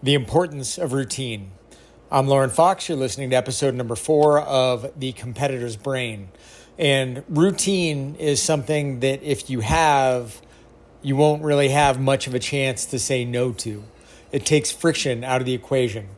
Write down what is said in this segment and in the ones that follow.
The importance of routine. I'm Lauren Fox. You're listening to episode number 4 of The Competitor's Brain. And routine is something that if you have, you won't really have much of a chance to say no to. It takes friction out of the equation.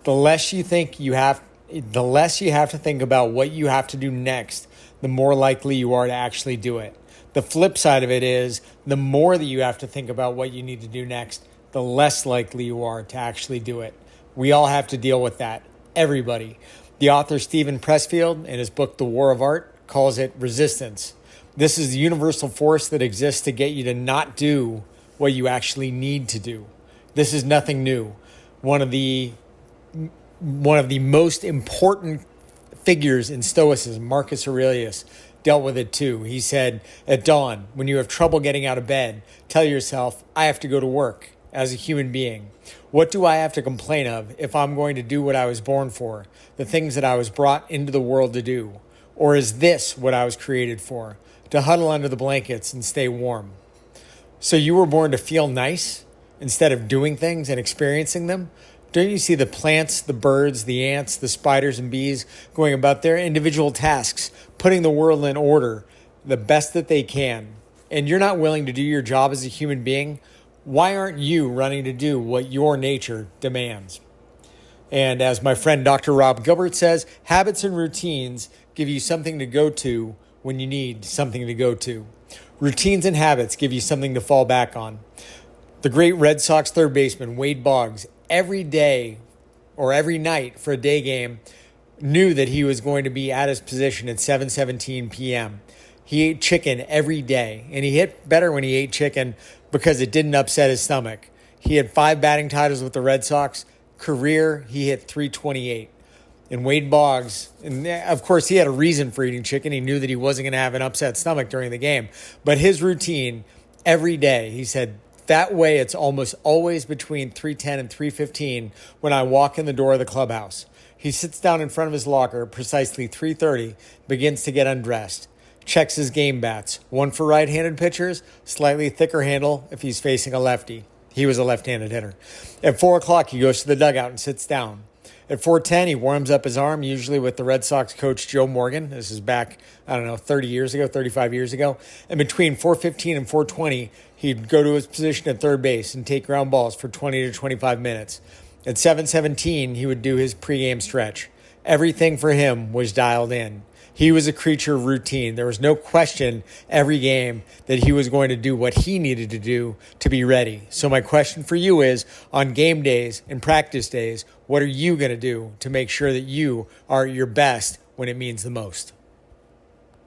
The less you have to think about what you have to do next, the more likely you are to actually do it. The flip side of it is the more that you have to think about what you need to do next, the less likely you are to actually do it. We all have to deal with that. Everybody. The author Steven Pressfield, in his book, The War of Art, calls it resistance. This is the universal force that exists to get you to not do what you actually need to do. This is nothing new. One of the most important figures in Stoicism, Marcus Aurelius, dealt with it too. He said, at dawn, when you have trouble getting out of bed, tell yourself, I have to go to work. As a human being, what do I have to complain of if I'm going to do what I was born for, the things that I was brought into the world to do? Or is this what I was created for, to huddle under the blankets and stay warm? So you were born to feel nice instead of doing things and experiencing them? Don't you see the plants, the birds, the ants, the spiders and bees going about their individual tasks, putting the world in order the best that they can? And you're not willing to do your job as a human being? Why aren't you running to do what your nature demands? And as my friend Dr. Rob Gilbert says, habits and routines give you something to go to when you need something to go to. Routines and habits give you something to fall back on. The great Red Sox third baseman, Wade Boggs, every day or every night for a day game, knew that he was going to be at his position at 7:17 p.m. He ate chicken every day, and he hit better when he ate chicken because it didn't upset his stomach. He had 5 batting titles with the Red Sox. Career, he hit .328. And Wade Boggs, and of course he had a reason for eating chicken. He knew that he wasn't going to have an upset stomach during the game. But his routine, every day, he said, that way it's almost always between 3:10 and 3:15 when I walk in the door of the clubhouse. He sits down in front of his locker precisely 3:30, begins to get undressed. Checks his game bats. One for right-handed pitchers, slightly thicker handle if he's facing a lefty. He was a left-handed hitter. At 4 o'clock, he goes to the dugout and sits down. At 4:10, he warms up his arm, usually with the Red Sox coach Joe Morgan. This is back, 30 years ago, 35 years ago. And between 4:15 and 4:20, he'd go to his position at third base and take ground balls for 20 to 25 minutes. At 7:17, he would do his pregame stretch. Everything for him was dialed in. He was a creature of routine. There was no question every game that he was going to do what he needed to do to be ready. So my question for you is, on game days and practice days, what are you going to do to make sure that you are at your best when it means the most?